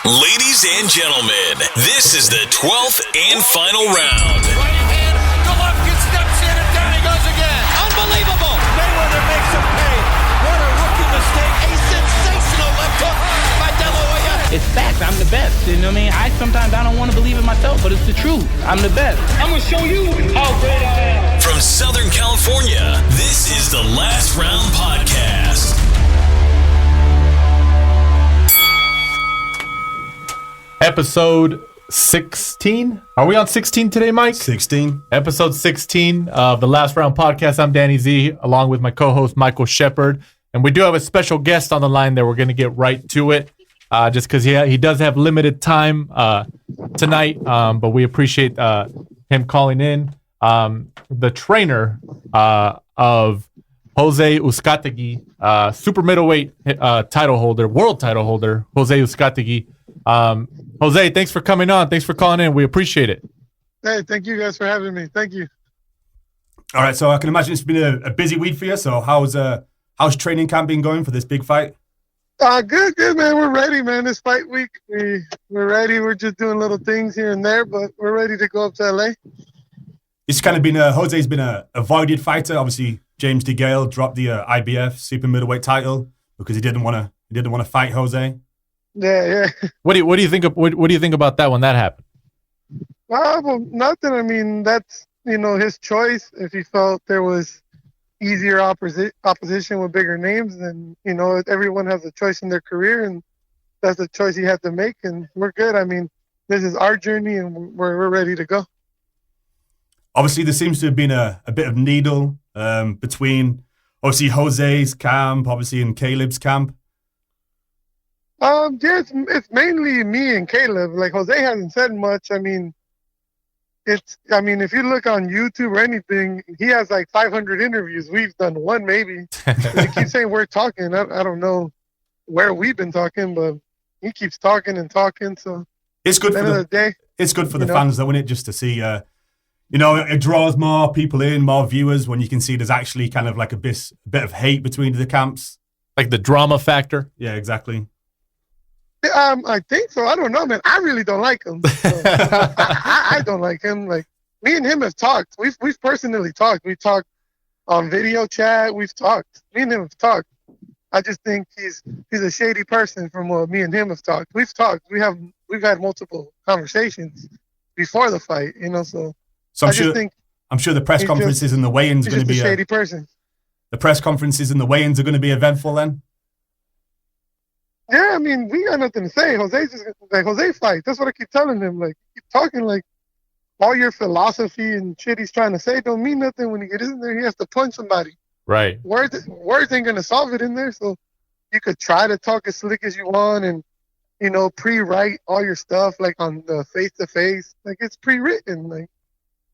Ladies and gentlemen, this is the 12th and final round. Right hand, Golovkin steps in and down he goes again. Unbelievable. Mayweather makes him pay. What a rookie mistake. A sensational left hook by De La Hoya. It's facts. I'm the best. You know what I mean? Sometimes I don't want to believe it myself, but it's the truth. I'm the best. I'm going to show you how great I am. From Southern California, this is the Last Round Podcast. Episode 16. Are we on 16 today, Mike? 16. Episode 16 of the Last Round Podcast. I'm Danny Z, along with my co-host Michael Shepard. And we do have a special guest on the line there. We're going to get right to it, just because he does have limited time tonight. But we appreciate him calling in. The trainer of Jose Ucategui, super middleweight title holder, world title holder, Jose Ucategui. Jose, thanks for coming on. Thanks for calling in. We appreciate it. Hey, thank you guys for having me. Thank you. All right, so I can imagine it's been a busy week for you. So how's training camp been going for this big fight? Good, man. We're ready, man. This fight week, we're ready. We're just doing little things here and there, but we're ready to go up to LA. It's kind of been Jose's been a avoided fighter. Obviously, James Degale dropped the IBF super middleweight title because he didn't want to fight Jose. Yeah. What do you think? What do you think about that when that happened? Well, nothing. I mean, that's his choice. If he felt there was easier opposition with bigger names, then everyone has a choice in their career, and that's the choice he had to make. And we're good. I mean, this is our journey, and we're ready to go. Obviously, there seems to have been a bit of needle between obviously Jose's camp, obviously, and Caleb's camp. Yeah, it's mainly me and Caleb. Like, Jose hasn't said much. I mean, if you look on YouTube or anything, he has like 500 interviews. We've done one maybe. He keeps saying we're talking. I don't know where we've been talking, but he keeps talking and talking. So it's good at the end of the day. It's good for the fans, though, isn't it? Just to see, it draws more people in, more viewers when you can see there's actually kind of like a bit of hate between the camps. Like the drama factor? Yeah, exactly. I think so. I don't know, man. I really don't like him. So I don't like him. Like, me and him have talked. We've personally talked. We talked on video chat. We've talked. Me and him have talked. I just think he's a shady person from what me and him have talked. We've talked. We've had multiple conversations before the fight. So I'm sure the press conferences and the weigh-ins are going to be a shady person. The press conferences and the weigh-ins are going to be eventful then. Yeah, I mean, we got nothing to say. Jose fight. That's what I keep telling him. Like, keep talking like all your philosophy and shit he's trying to say don't mean nothing. When he gets in there, he has to punch somebody. Right. Words ain't gonna solve it in there. So you could try to talk as slick as you want and pre-write all your stuff like on the face-to-face. Like, it's pre-written. Like,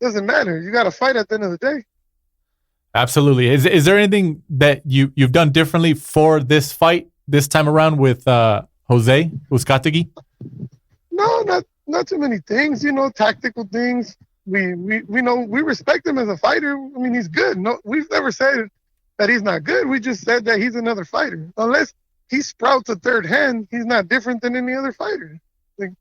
doesn't matter. You got to fight at the end of the day. Absolutely. Is there anything that you've done differently for this fight this time around with Jose Ucategui? No, not too many things. Tactical things. We respect him as a fighter. I mean, he's good. No, we've never said that he's not good. We just said that he's another fighter. Unless he sprouts a third hand, he's not different than any other fighter. Like,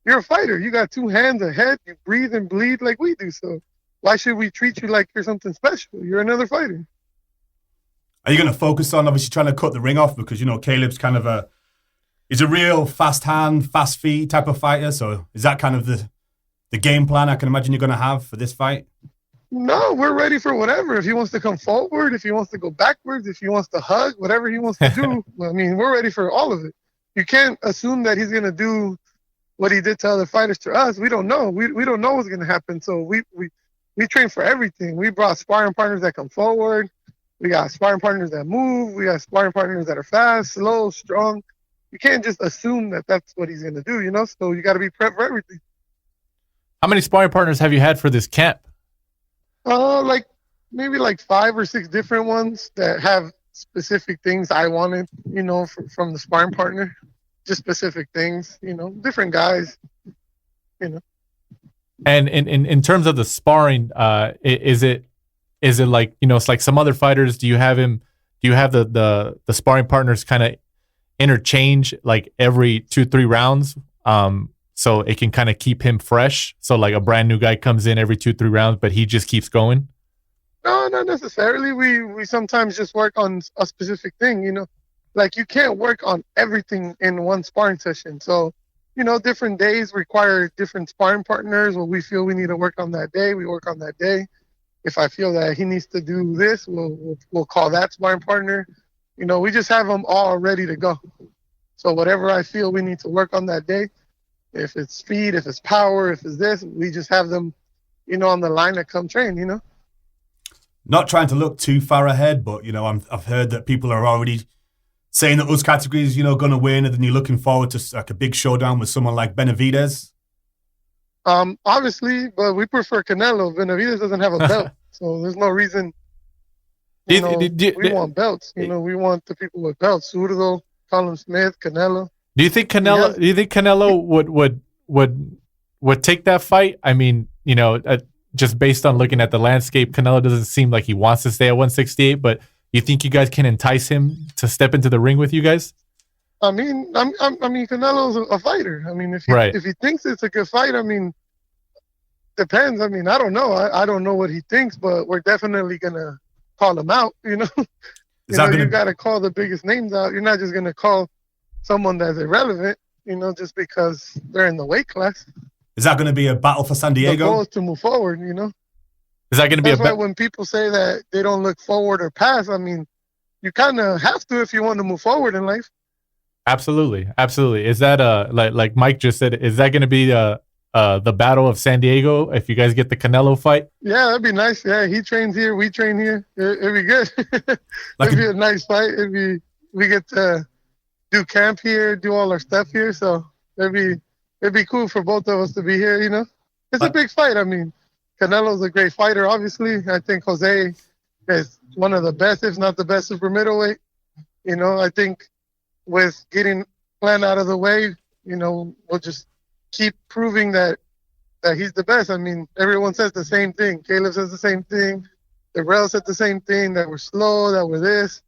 you're a fighter. You got two hands, a head. You breathe and bleed like we do. So why should we treat you like you're something special? You're another fighter. Are you going to focus on obviously trying to cut the ring off because Caleb's kind of he's a real fast hand, fast feet type of fighter. So is that kind of the game plan I can imagine you're going to have for this fight? No, we're ready for whatever. If he wants to come forward, if he wants to go backwards, if he wants to hug, whatever he wants to do. I mean, we're ready for all of it. You can't assume that he's going to do what he did to other fighters to us. We don't know. We don't know what's going to happen. So we train for everything. We brought sparring partners that come forward. We got sparring partners that move. We got sparring partners that are fast, slow, strong. You can't just assume that that's what he's going to do, So you got to be prepped for everything. How many sparring partners have you had for this camp? Maybe 5 or 6 different ones that have specific things I wanted, from the sparring partner. Just specific things, different guys, And in terms of the sparring, is it like, it's like some other fighters? Do you have the sparring partners kind of interchange like every 2-3 rounds, so it can kind of keep him fresh. So like a brand new guy comes in every 2-3 rounds, but he just keeps going. No, not necessarily. We sometimes just work on a specific thing, you know. Like you can't work on everything in one sparring session. So, you know, different days require different sparring partners. What we feel we need to work on that day, we work on that day. If I feel that he needs to do this, we'll call that sparring partner. You know, we just have them all ready to go. So whatever I feel we need to work on that day, if it's speed, if it's power, if it's this, we just have them, you know, on the line to come train, you know. Not trying to look too far ahead, but, you know, I've heard that people are already saying that Ucategui is, you know, going to win, and then you're looking forward to like a big showdown with someone like Benavidez. Obviously, but we prefer Canelo. Benavidez doesn't have a belt, so there's no reason. We want belts. You know, we want the people with belts. Zurdo, Callum Smith, Canelo. Do you think Canelo? Do you think Canelo would take that fight? I mean, you know, just based on looking at the landscape, Canelo doesn't seem like he wants to stay at 168. But you think you guys can entice him to step into the ring with you guys? I mean, Canelo's a fighter. I mean, if he thinks it's a good fight, I mean, depends. I mean, I don't know. I don't know what he thinks, but we're definitely gonna call him out. You know, you gotta call the biggest names out. You're not just gonna call someone that's irrelevant. You know, just because they're in the weight class. Is that going to be a battle for San Diego? The goal is to move forward. You know. Is that going to be That's why when people say that they don't look forward or past, I mean, you kind of have to if you want to move forward in life. Absolutely. Is that like Mike just said, is that going to be the battle of San Diego if you guys get the Canelo fight? Yeah, that'd be nice. Yeah, he trains here, we train here. It'd be good. It'd be a nice fight. We get to do camp here, do all our stuff here, so it'd be cool for both of us to be here. You know, it's a big fight. I mean, Canelo's a great fighter. Obviously, I think Jose is one of the best, if not the best, super middleweight. You know, I think with getting Plant out of the way, you know, we'll just keep proving that he's the best. I mean, everyone says the same thing. Caleb says the same thing. Degale said the same thing, that we're slow, that we're this.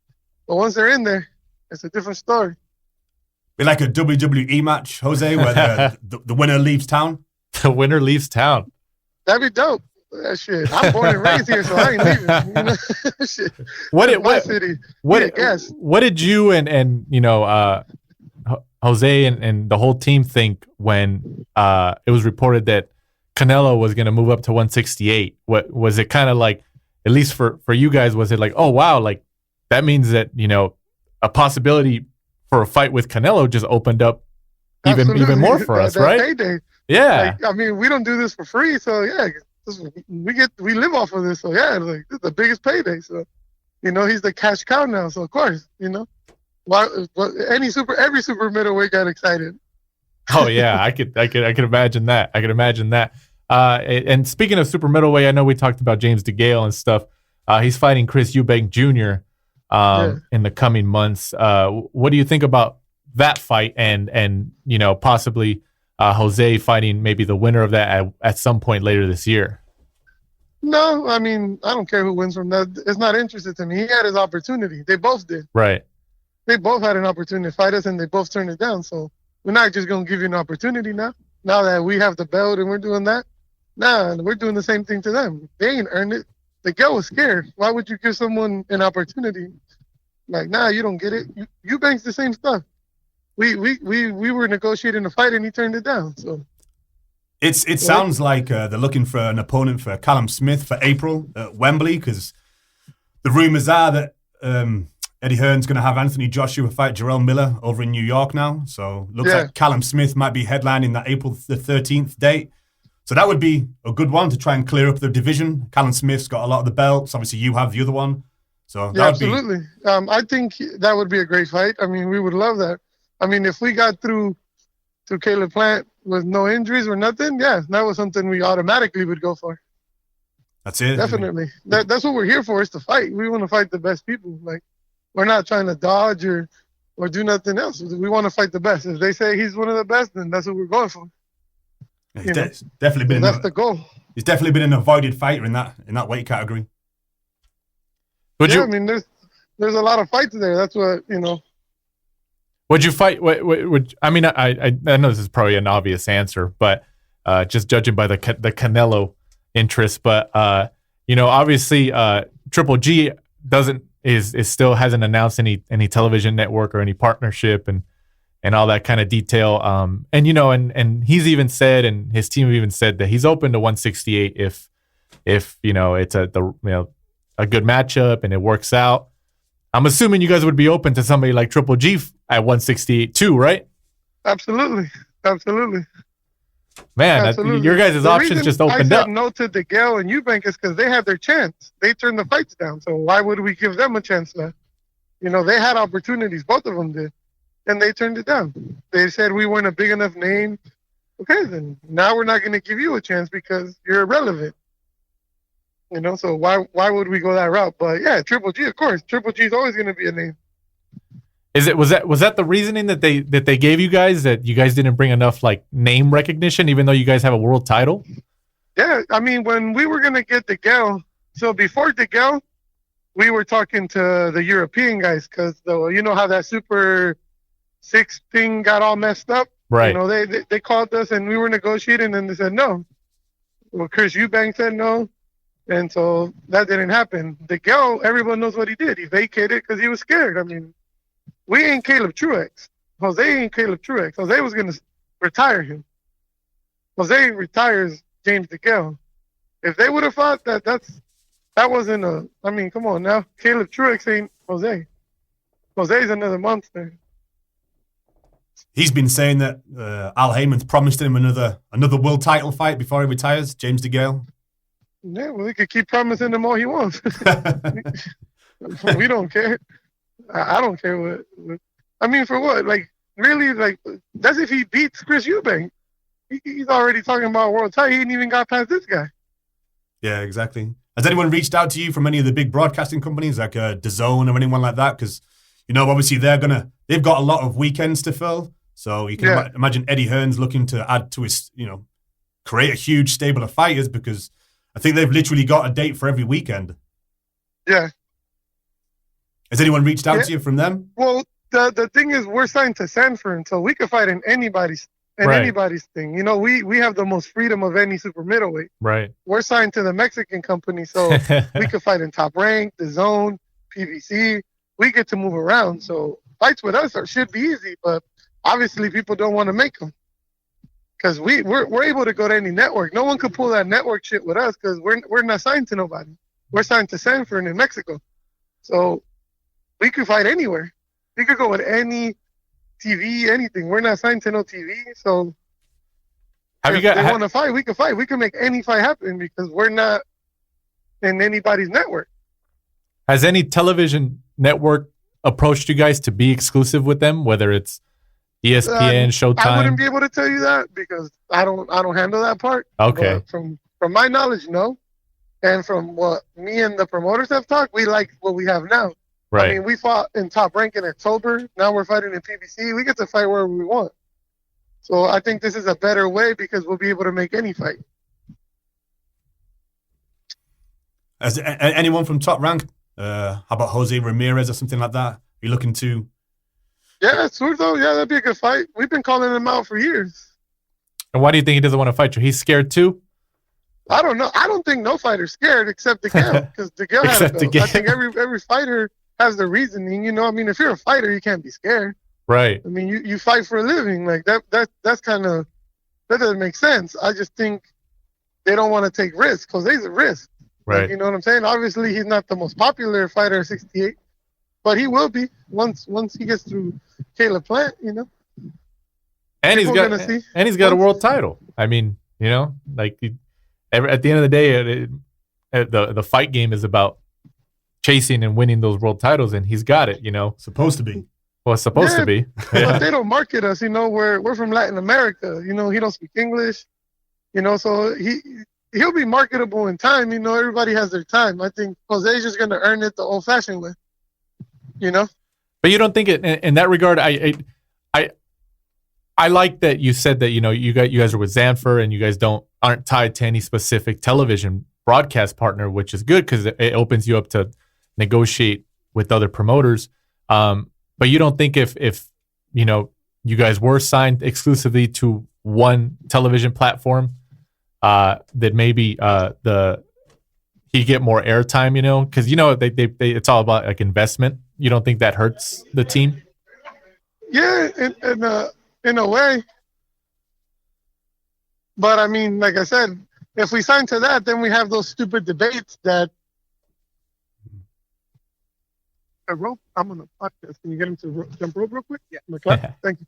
But once they're in there, it's a different story. Be like a WWE match, Jose, where the winner leaves town? The winner leaves town. That'd be dope. That shit. I'm born and raised here, so I ain't leaving. You know? Shit. What did you and you know Jose and the whole team think when it was reported that Canelo was going to move up to 168? What was it kind of like? At least for you guys, was it like, oh wow, like that means that, you know, a possibility for a fight with Canelo just opened up even more for us, right? Payday. Yeah. Like, I mean, we don't do this for free, so yeah, we live off of this, so yeah, like it's the biggest payday. So, you know, he's the cash cow now, so of course, you know, every super middleweight got excited. Oh yeah, I could imagine that. And speaking of super middleweight, I know we talked about James Degale and stuff. He's fighting Chris Eubank Jr. In the coming months. What do you think about that fight and you know, possibly Jose fighting maybe the winner of that at some point later this year? No, I mean, I don't care who wins from that. It's not interested to me. He had his opportunity. They both did. Right. They both had an opportunity to fight us, and they both turned it down. So we're not just going to give you an opportunity now. Now that we have the belt and we're doing that, we're doing the same thing to them. They ain't earned it. The girl was scared. Why would you give someone an opportunity? Like, you don't get it. Eubank's the same stuff. We were negotiating a fight and he turned it down. So it sounds like they're looking for an opponent for Callum Smith for April at Wembley, because the rumors are that Eddie Hearn's going to have Anthony Joshua fight Jarrell Miller over in New York now. So looks like Callum Smith might be headlining that April the 13th date. So that would be a good one to try and clear up the division. Callum Smith's got a lot of the belts. Obviously, you have the other one. So yeah, absolutely. I think that would be a great fight. I mean, we would love that. I mean, if we got through to Caleb Plant with no injuries or nothing, that was something we automatically would go for. That's it. Definitely. That's what we're here for, is to fight. We want to fight the best people. Like, we're not trying to dodge or do nothing else. We want to fight the best. If they say he's one of the best, then that's what we're going for. Yeah, definitely been. That's the goal. He's definitely been an avoided fighter in that weight category. I mean, there's a lot of fights there. That's what, you know. Would you fight? I mean, I know this is probably an obvious answer, but just judging by the Canelo interest, but obviously, Triple G is still hasn't announced any television network or any partnership and all that kind of detail. And he's even said, and his team have even said that he's open to 168 if it's a good matchup and it works out. I'm assuming you guys would be open to somebody like Triple G at 168 too, right? Absolutely. Man, Absolutely. Your guys' options just opened up. I up. said no to Degale and Eubank is because they had their chance. They turned the fights down. So why would we give them a chance now? They had opportunities. Both of them did. And they turned it down. They said we weren't a big enough name. Okay, then now we're not going to give you a chance because you're irrelevant. So why would we go that route? But yeah, Triple G, of course. Triple G is always going to be a name. Was that the reasoning that they gave you guys, that you guys didn't bring enough like name recognition, even though you guys have a world title? Yeah, I mean, when we were going to get Degale, so before Degale, we were talking to the European guys because how that Super 6 thing got all messed up? Right. They called us and we were negotiating and they said no. Well, Chris Eubank said no. And so that didn't happen. Degale, everyone knows what he did. He vacated because he was scared. I mean, we ain't Caleb Truex. Jose ain't Caleb Truex. Jose was going to retire him. Jose retires James Degale. If they would have fought that wasn't I mean, come on now. Caleb Truex ain't Jose. Jose's another monster. He's been saying that Al Heyman's promised him another world title fight before he retires, James Degale. Yeah, well, he could keep promising him all he wants. We don't care. I don't care what. I mean, for what? Like, really? Like, that's if he beats Chris Eubank. He's already talking about world title. He ain't even got past this guy. Yeah, exactly. Has anyone reached out to you from any of the big broadcasting companies like DAZN or anyone like that? Because, obviously they've got a lot of weekends to fill. So you can imagine Eddie Hearn's looking to add to his, create a huge stable of fighters because I think they've literally got a date for every weekend. Yeah. Has anyone reached out to you from them? Well, the thing is, we're signed to Sanford, so we could fight in anybody's thing. We have the most freedom of any super middleweight. Right. We're signed to the Mexican company, so we could fight in Top Rank, DAZN, PBC. We get to move around, so fights with us should be easy, but obviously people don't want to make them. Because we're able to go to any network. No one could pull that network shit with us because we're not signed to nobody. We're signed to Sanford in Mexico. So we could fight anywhere. We could go with any TV, anything. We're not signed to no TV. So if they want to fight, we can fight. We can make any fight happen because we're not in anybody's network. Has any television network approached you guys to be exclusive with them, whether it's ESPN, Showtime? I wouldn't be able to tell you that because I don't handle that part. Okay. But from my knowledge, no. And from what me and the promoters have talked, we like what we have now. Right. I mean, we fought in Top Rank in October. Now we're fighting in PBC. We get to fight wherever we want. So I think this is a better way because we'll be able to make any fight. Has anyone from Top Rank? How about Jose Ramirez or something like that? Are you looking to? Yeah, Zurdo. Yeah, that'd be a good fight. We've been calling him out for years. And why do you think he doesn't want to fight you? He's scared too? I don't know. I don't think no fighter's scared except Degale because Degale has to go. I think every fighter has the reasoning. I mean, if you're a fighter, you can't be scared. Right. I mean, you fight for a living. Like that's kind of, that doesn't make sense. I just think they don't want to take risks. Jose's a risk. Right. Like, you know what I'm saying? Obviously, he's not the most popular fighter at 68, but he will be once he gets through Caleb Plant, And he's got a world title. I mean, like at the end of the day, the fight game is about chasing and winning those world titles, and he's got it. Supposed to be. Well, it's supposed to be. Yeah. But they don't market us. We're from Latin America. He don't speak English. So he'll be marketable in time. Everybody has their time. I think Jose's just gonna earn it the old-fashioned way. But you don't think it in that regard? I like that you said that you guys are with Zanfer and you guys aren't tied to any specific television broadcast partner, which is good because it opens you up to negotiate with other promoters. But you don't think if you guys were signed exclusively to one television platform, that maybe he get more airtime, because they it's all about like investment. You don't think that hurts the team? Yeah, in a way. But I mean, like I said, if we sign to that, then we have those stupid debates that. I'm on the podcast. Can you get him to jump rope real quick? Yeah. Thank you.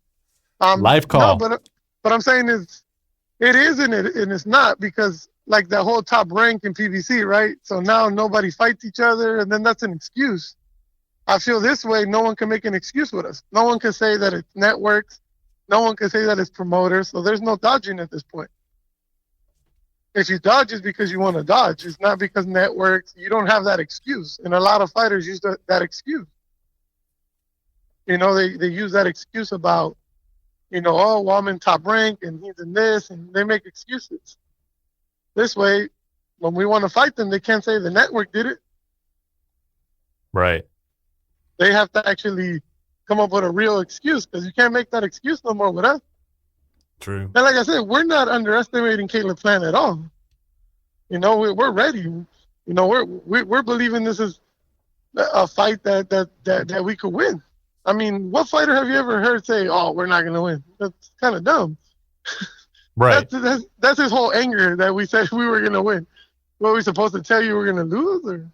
Live call. No, but I'm saying it is and it's not, because like the whole Top Rank in PBC, right? So now nobody fights each other, and then that's an excuse. I feel this way, no one can make an excuse with us. No one can say that it's networks. No one can say that it's promoters. So there's no dodging at this point. If you dodge, it's because you want to dodge. It's not because networks. You don't have that excuse. And a lot of fighters use that excuse. They use that excuse about, oh, well, I'm in Top Rank and he's in this, and they make excuses. This way, when we want to fight them, they can't say the network did it. Right. They have to actually come up with a real excuse, because you can't make that excuse no more with us. True. And like I said, we're not underestimating Caleb Plant at all. We're ready. We're believing this is a fight that we could win. I mean, what fighter have you ever heard say, "Oh, we're not going to win"? That's kind of dumb. Right. That's his whole anger that we said we were going to win. What, are we supposed to tell you we're going to lose? Or?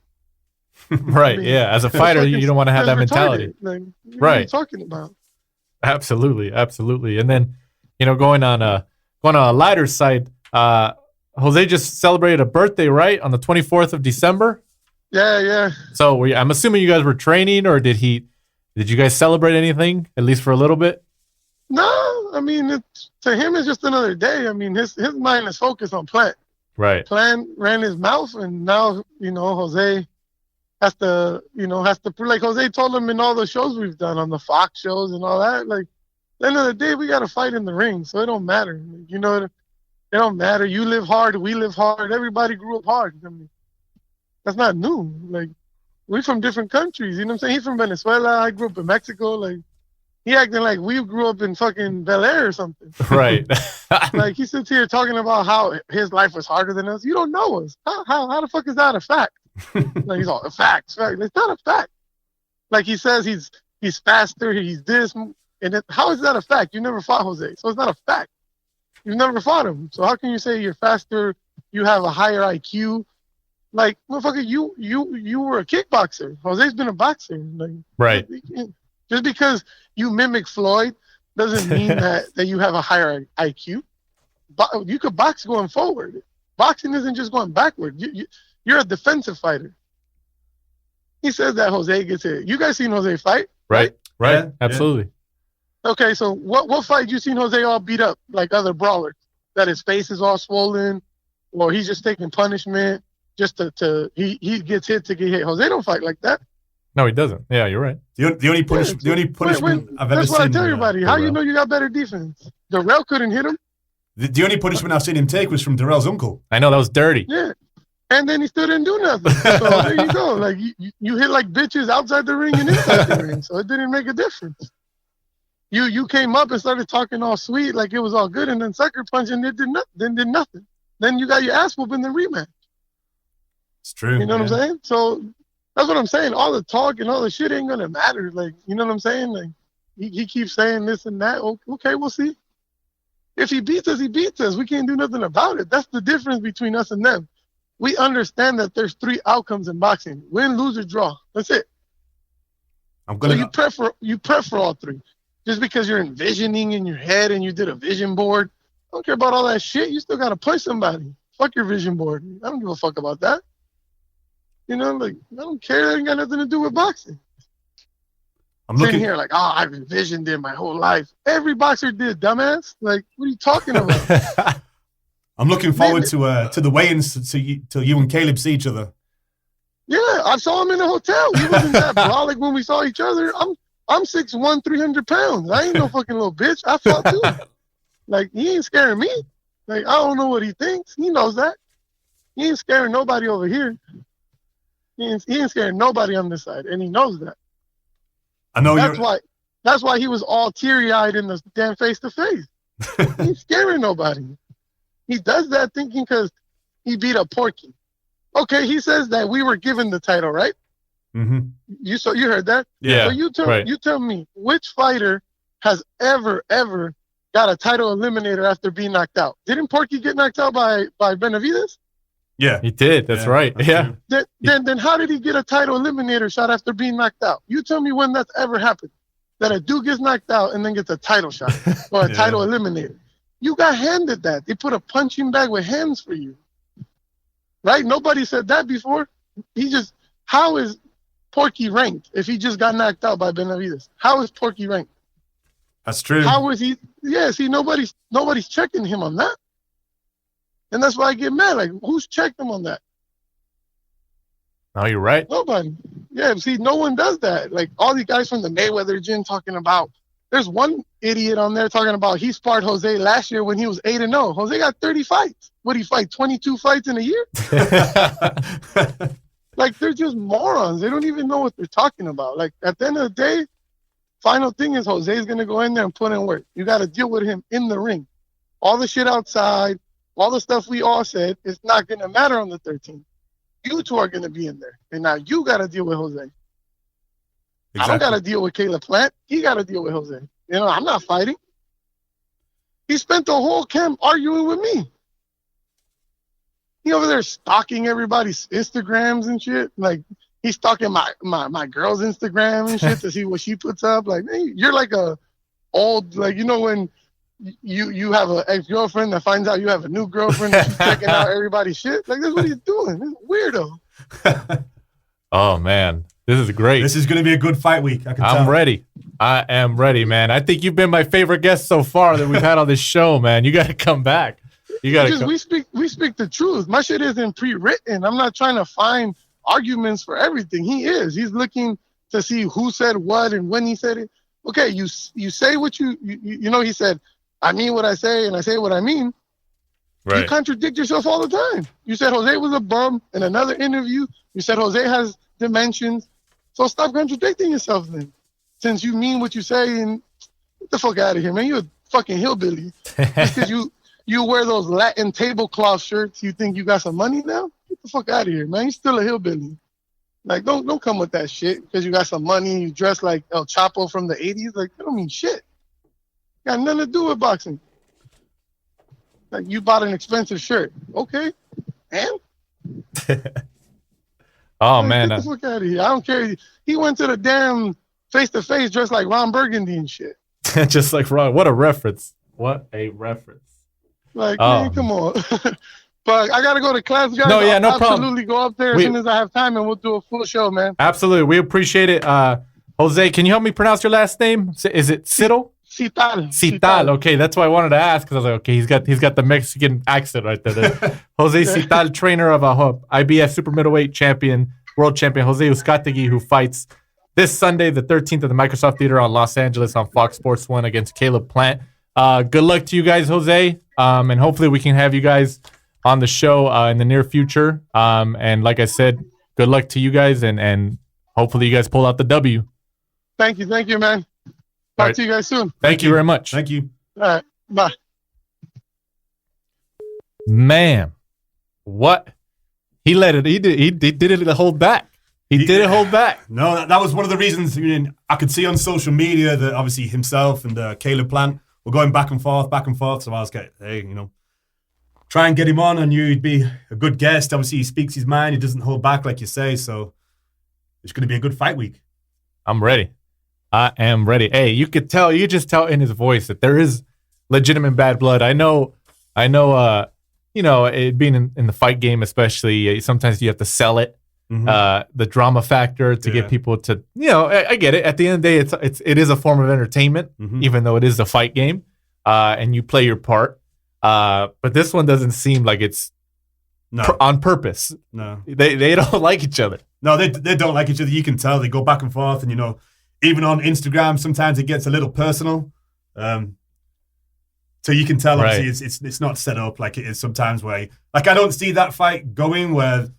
Right. Yeah. As a fighter, you don't want to have that mentality. Like, what right. are you talking about? Absolutely. Absolutely. And then, going on a lighter side, Jose just celebrated a birthday, right? On the 24th of December. Yeah. So I'm assuming you guys were training, or did you guys celebrate anything, at least for a little bit? No, I mean, to him, it's just another day. I mean, his mind is focused on Plant. Right. Plant ran his mouth, and now, Jose has to like Jose told him in all the shows we've done on the Fox shows and all that, like, at the end of the day, we got to fight in the ring, so it don't matter. It don't matter. You live hard, we live hard. Everybody grew up hard. I mean, that's not new. Like, we're from different countries. You know what I'm saying? He's from Venezuela. I grew up in Mexico. Like, he acting like we grew up in fucking Bel Air or something. Right. Like, he sits here talking about how his life was harder than us. You don't know us. How the fuck is that a fact? Like, he's all facts. It's not a fact. Like, he says he's faster. He's this. And how is that a fact? You never fought Jose, so it's not a fact. You've never fought him, so how can you say you're faster? You have a higher IQ. Like, motherfucker, you were a kickboxer. Jose's been a boxer. Like, right. Just because you mimic Floyd doesn't mean that you have a higher IQ. You could box going forward. Boxing isn't just going backward. You're a defensive fighter. He says that Jose gets hit. You guys seen Jose fight? Right. Yeah, Absolutely. Okay, so what fight you seen Jose all beat up like other brawlers? That his face is all swollen, or he's just taking punishment just he gets hit to get hit. Jose don't fight like that. No, he doesn't. Yeah, you're right. The only punishment I've ever seen. That's what I tell everybody. How you know you got better defense? Darrell couldn't hit him. The only punishment I've seen him take was from Darrell's uncle. I know, that was dirty. Yeah. And then he still didn't do nothing. So there you go. Like, you hit like bitches outside the ring and inside the ring. So it didn't make a difference. You came up and started talking all sweet like it was all good, and then sucker punch, and it did nothing. Then you got your ass whooped in the rematch. It's true. You know what I'm saying? So that's what I'm saying. All the talk and all the shit ain't gonna matter. Like, you know what I'm saying? Like, he keeps saying this and that. Okay, we'll see. If he beats us, he beats us. We can't do nothing about it. That's the difference between us and them. We understand that there's 3 outcomes in boxing: win, lose, or draw. That's it. So you prep for all 3. Just because you're envisioning in your head and you did a vision board, I don't care about all that shit. You still got to punch somebody. Fuck your vision board. I don't give a fuck about that. Like, I don't care. It ain't got nothing to do with boxing. I'm sitting here like, I've envisioned it my whole life. Every boxer did, dumbass. Like, what are you talking about? I'm looking forward to the weigh-ins till you and Caleb see each other. Yeah, I saw him in the hotel. He wasn't that brolic when we saw each other. I'm 6'1", 300 pounds. I ain't no fucking little bitch. I fought too. Like, he ain't scaring me. Like, I don't know what he thinks. He knows that. He ain't scaring nobody over here. He ain't scaring nobody on this side, and he knows that. I know That's why That's why he was all teary-eyed in the damn face-to-face. He ain't scaring nobody. He does that thinking because he beat up Porky. Okay, he says that we were given the title, right? Mm-hmm. You heard that? Yeah. So you tell me which fighter has ever got a title eliminator after being knocked out? Didn't Porky get knocked out by Benavidez? Yeah, He did. That's right. that's Yeah. true. Then how did he get a title eliminator shot after being knocked out? You tell me when that's ever happened. That a dude gets knocked out and then gets a title shot or a Yeah. title eliminator. You got handed that. They put a punching bag with hands for you. Right? Nobody said that before. How is Porky ranked if he just got knocked out by Benavidez? How is Porky ranked? That's true. How is he? Yeah, see, nobody's checking him on that. And that's why I get mad. Like, who's checked him on that? No, you're right. Nobody. Yeah, see, no one does that. Like, all these guys from the Mayweather gym talking about, there's one idiot on there talking about he sparred Jose last year when he was 8-0. Jose got 30 fights. What, he fight 22 fights in a year? Like, they're just morons. They don't even know what they're talking about. Like, at the end of the day, final thing is Jose's going to go in there and put in work. You got to deal with him in the ring. All the shit outside, all the stuff we all said, it's not going to matter on the 13th. You two are going to be in there. And now you got to deal with Jose. I don't got to deal with Caleb Plant. He got to deal with Jose. You know, I'm not fighting. He spent the whole camp arguing with me. He over there stalking everybody's Instagrams and shit. Like, he's stalking my girl's Instagram and shit to see what she puts up. Like, man, you're like a old, like, you know, when you have an ex-girlfriend that finds out you have a new girlfriend and she's checking out everybody's shit. Like, that's what he's doing. This is weirdo. Oh, man. This is great. This is going to be a good fight week. I can tell. I'm ready. I am ready, man. I think you've been my favorite guest so far that we've had on this show, man. You got to come back. You got to. We speak the truth. My shit isn't pre-written. I'm not trying to find arguments for everything. He's looking to see who said what and when he said it. Okay, you say what you know. He said, I mean what I say and I say what I mean. Right. You contradict yourself all the time. You said Jose was a bum in another interview. You said Jose has dimensions. So stop contradicting yourself then. Since you mean what you say, and get the fuck out of here, man. You're a fucking hillbilly. Just because you wear those Latin tablecloth shirts, you think you got some money now? Get the fuck out of here, man. You're still a hillbilly. Like, don't come with that shit because you got some money. You dress like El Chapo from the 80s. Like, that don't mean shit. Got nothing to do with boxing. Like, you bought an expensive shirt. Okay. And? Oh, Like, man. get the fuck out of here. I don't care. He went to the damn face-to-face dressed like Ron Burgundy and shit. Just like Ron. What a reference. What a reference. Like, Oh. man, come on. But I got to go to class, guys. No, yeah, no I'll problem. absolutely go up there as soon as I have time, and we'll do a full show, man. Absolutely. We appreciate it. Jose, can you help me pronounce your last name? Is it Cital? Cital. Okay, that's why I wanted to ask because I was like, okay, he's got the Mexican accent right there. Jose Cital, trainer of IBF super middleweight champion, world champion Jose Ucategui, who fights this Sunday, the 13th, at the Microsoft Theater on Los Angeles on Fox Sports 1 against Caleb Plant. Good luck to you guys, Jose, and hopefully we can have you guys on the show in the near future. And like I said, good luck to you guys, and hopefully you guys pull out the W. Thank you, man. Talk to you guys soon. Thank you very much. Thank you. All right, bye. Man, what? He let it. He did it hold back. He did it hold back. No, that was one of the reasons. I mean, I could see on social media that obviously himself and Caleb Plant were going back and forth. So I was like, hey, try and get him on. I knew he'd be a good guest. Obviously, he speaks his mind. He doesn't hold back, like you say. So it's going to be a good fight week. I'm ready. I am ready. Hey, you could just tell in his voice that there is legitimate bad blood. I know, it being in the fight game, especially, sometimes you have to sell it, the drama factor to get people to, I get it. At the end of the day, it is a form of entertainment, even though it is a fight game, and you play your part. But this one doesn't seem like it's on purpose. No, they don't like each other. No, they don't like each other. You can tell they go back and forth, and even on Instagram, sometimes it gets a little personal. So you can tell, obviously, it's not set up like it is sometimes where, like, I don't see that fight going where,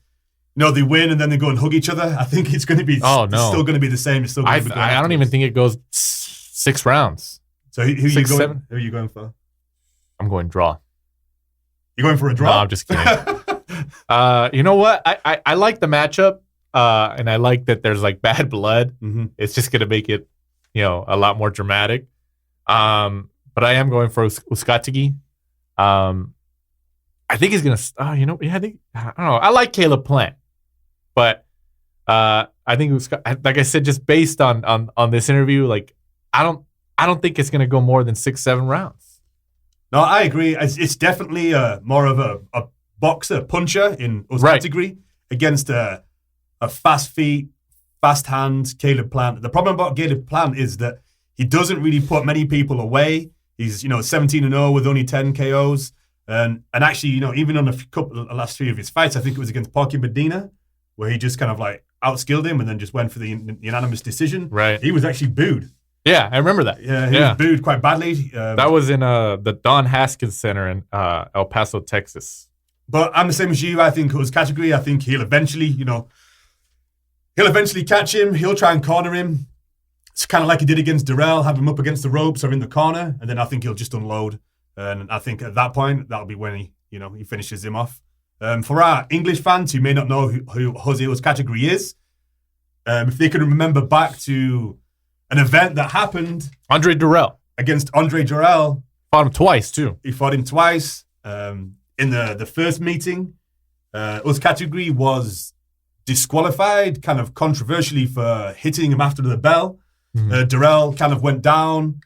they win and then they go and hug each other. I think it's going to be still going to be the same. It's still going to be I don't even think it goes 6 rounds. So who 6, you going? 7? Who are you going for? I'm going draw. You're going for a draw? No, I'm just kidding. You know what? I like the matchup, and I like that there's like bad blood. Mm-hmm. It's just gonna make it, a lot more dramatic. But I am going for Ucategui. I think he's gonna. I don't know. I like Caleb Plant, but I think like I said, just based on this interview, like I don't think it's gonna go more than 6-7 rounds. No, I agree. It's definitely more of a boxer puncher in Ucategui against a fast feet, fast hand Caleb Plant. The problem about Caleb Plant is that he doesn't really put many people away. He's 17-0 with only 10 KOs. And actually, even on the last 3 of his fights, I think it was against Parky Medina, where he just kind of like outskilled him and then just went for the unanimous decision. Right. He was actually booed. Yeah, I remember that. Yeah, he was booed quite badly. That was in the Don Haskins Center in El Paso, Texas. But I'm the same as you. I think Ucategui, I think he'll eventually catch him. He'll try and corner him. It's kind of like he did against Darrell, have him up against the ropes or in the corner, and then I think he'll just unload. And I think at that point, that'll be when he finishes him off. For our English fans who may not know who Jose Ucategui is, if they can remember back to an event that happened, Andre Darrell against Andre Darrell, fought him twice too. He fought him twice. In the first meeting, Ucategui was disqualified, kind of controversially, for hitting him after the bell. Mm-hmm. Darrell kind of went down,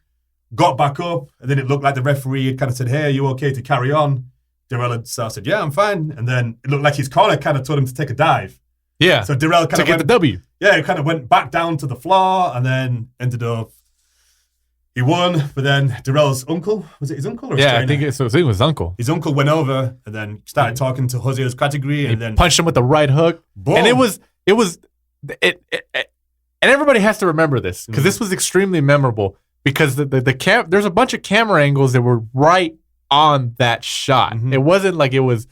got back up, and then it looked like the referee had kind of said, "Hey, are you okay to carry on?" Darrell had said, "Yeah, I'm fine." And then it looked like his corner kind of told him to take a dive. Yeah. So Darrell kind of get the W. Yeah, he kind of went back down to the floor and then ended up. He won, but then Darrell's uncle, was it his uncle or his trainer? I think it was his uncle. His uncle went over and then started talking to Jose Ucategui and then punched him with the right hook. Boom. And it and everybody has to remember this because this was extremely memorable because there's a bunch of camera angles that were right on that shot. Mm-hmm. It wasn't like it was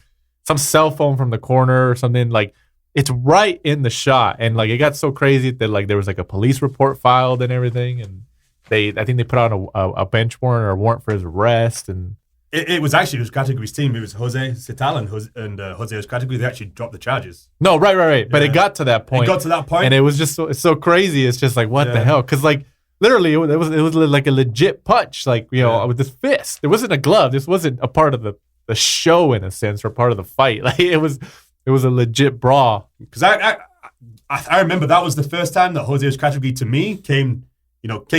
some cell phone from the corner or something. Like it's right in the shot, and like it got so crazy that like there was like a police report filed and everything, and I think they put out a bench warrant or a warrant for his arrest. And it was actually Ucategui's team. It was Jose Cital and Jose Ucategui. They actually dropped the charges. No, right. But it got to that point. It got to that point, and it was just so crazy. It's just like what the hell? Because like literally, it was like a legit punch, like with this fist. It wasn't a glove. This wasn't a part of the show in a sense or part of the fight. Like it was a legit brawl. Because I remember that was the first time that Jose Ucategui to me came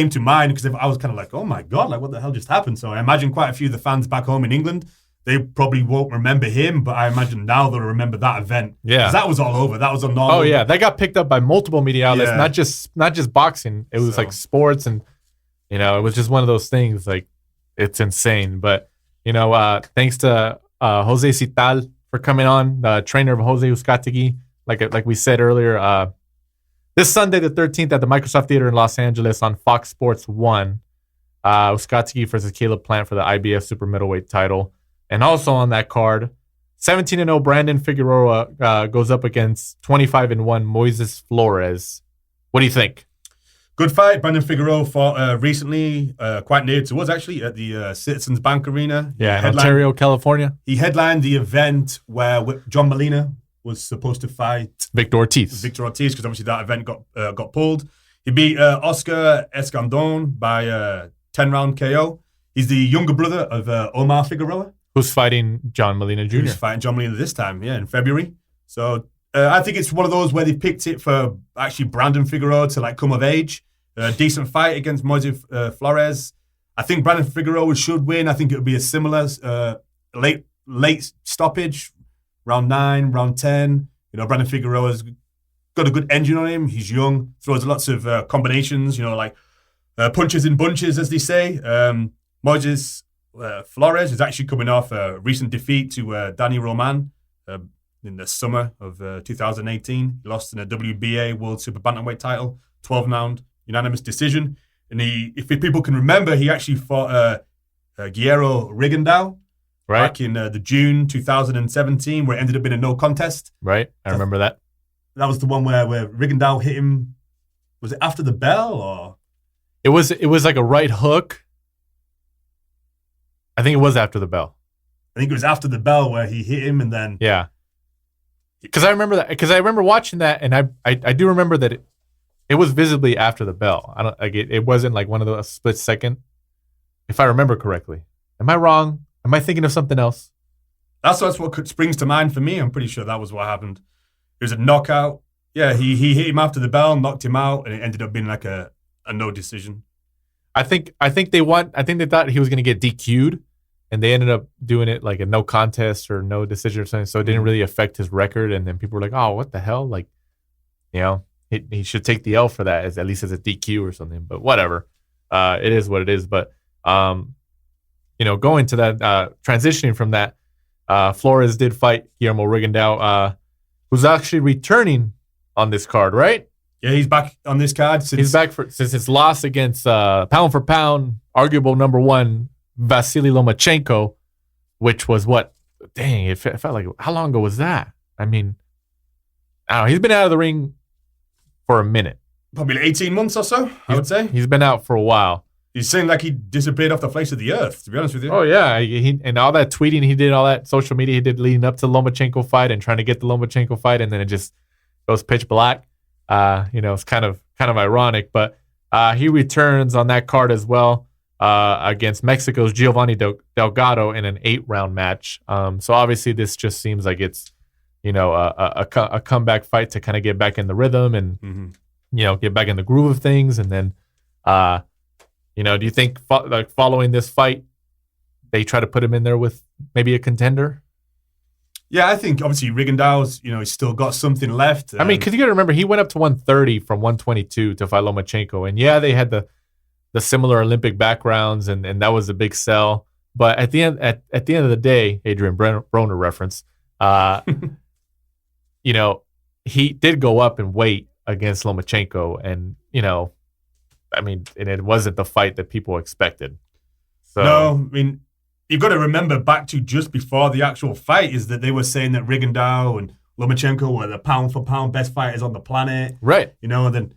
to mind, because I was kind of like, oh my God, like what the hell just happened? So I imagine quite a few of the fans back home in England, they probably won't remember him, but I imagine now they'll remember that event. Yeah. Because that was all over. That was on normal. Oh yeah, that got picked up by multiple media outlets, not just boxing. It was like sports, and it was just one of those things. Like it's insane. But thanks to Jose Cital for coming on, the trainer of Jose Ucategui. Like we said earlier, this Sunday the 13th at the Microsoft Theater in Los Angeles on Fox Sports 1, Ucategui versus Caleb Plant for the IBF Super Middleweight title. And also on that card, 17-0 Brandon Figueroa goes up against 25-1 Moises Flores. What do you think? Good fight. Brandon Figueroa fought recently, quite near to us actually, at the Citizens Bank Arena. Yeah, in Ontario, California. He headlined the event where John Molina was supposed to fight Victor Ortiz, because obviously that event got pulled. He beat Oscar Escandon by 10-round KO. He's the younger brother of Omar Figueroa, who's fighting John Molina Jr. Who's fighting John Molina this time, in February. So I think it's one of those where they picked it for actually Brandon Figueroa to come of age. Decent fight against Moises Flores. I think Brandon Figueroa should win. I think it would be a similar late stoppage. Round 9, round 10. Brandon Figueroa's got a good engine on him. He's young, throws lots of combinations, punches in bunches, as they say. Moises Flores is actually coming off a recent defeat to Danny Roman in the summer of 2018. He lost in a WBA World Super Bantamweight title, 12-round unanimous decision. And if people can remember, he actually fought Guillermo Rigondeaux. Right. Back in the June 2017, where it ended up in a no contest. Right. I remember that. That was the one where Rigondeaux hit him. Was it after the bell or? It was like a right hook. I think it was after the bell. I think it was after the bell where he hit him and then... Yeah. Because I remember that. Because I remember watching that, and I do remember that it was visibly after the bell. I don't like it. It wasn't like one of those split second. If I remember correctly, am I wrong? Am I thinking of something else? That's what springs to mind for me. I'm pretty sure that was what happened. It was a knockout. Yeah, he hit him after the bell, knocked him out, and it ended up being like a no decision. I think they thought he was going to get DQ'd, and they ended up doing it like a no contest or no decision or something. So it didn't really affect his record. And then people were like, "Oh, what the hell?" Like, he should take the L for that, at least as a DQ or something. But whatever, it is what it is. But going to that, transitioning from that, Flores did fight Guillermo Rigondeaux, who's actually returning on this card, right? Yeah, he's back on this card. He's back since his loss against pound for pound, arguable number one, Vasily Lomachenko, which was what? Dang, it felt like, how long ago was that? I mean, I don't know. He's been out of the ring for a minute. Probably 18 months or so, I would say. He's been out for a while. He's saying like he disappeared off the face of the earth, to be honest with you. Oh, yeah. And all that tweeting he did, all that social media he did leading up to the Lomachenko fight and trying to get the Lomachenko fight, and then it just goes pitch black. It's kind of ironic, but he returns on that card as well against Mexico's Giovanni Delgado in an 8-round match. So obviously this just seems like it's a comeback fight to kind of get back in the rhythm and get back in the groove of things. And then do you think following this fight they try to put him in there with maybe a contender? Yeah, I think obviously Rigondeaux's, he's still got something left. I mean, because you got to remember, he went up to 130 from 122 to fight Lomachenko. And yeah, they had the similar Olympic backgrounds, and that was a big sell. But at the end of the day, Adrian Broner reference, he did go up in weight against Lomachenko. And, and it wasn't the fight that people expected. So, no, I mean, you've got to remember back to just before the actual fight is that they were saying that Rigondeaux and Lomachenko were the pound-for-pound best fighters on the planet. Right. And then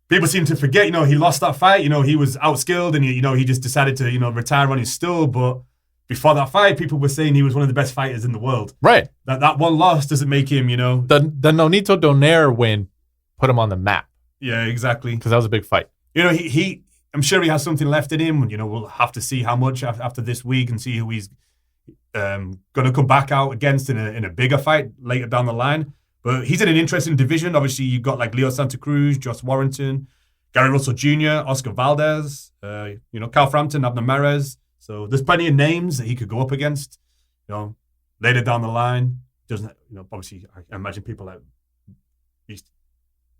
people seem to forget, he lost that fight. He was outskilled and, he just decided to, retire on his stool. But before that fight, people were saying he was one of the best fighters in the world. Right. That one loss doesn't make him, The Nonito Donaire win put him on the map. Yeah, exactly. Because that was a big fight. I'm sure he has something left in him. We'll have to see how much after this week and see who he's going to come back out against in a bigger fight later down the line. But he's in an interesting division. Obviously, you've got like Leo Santa Cruz, Josh Warrington, Gary Russell Jr., Oscar Valdez, Cal Frampton, Abner Mares. So there's plenty of names that he could go up against. Later down the line, doesn't obviously I imagine people like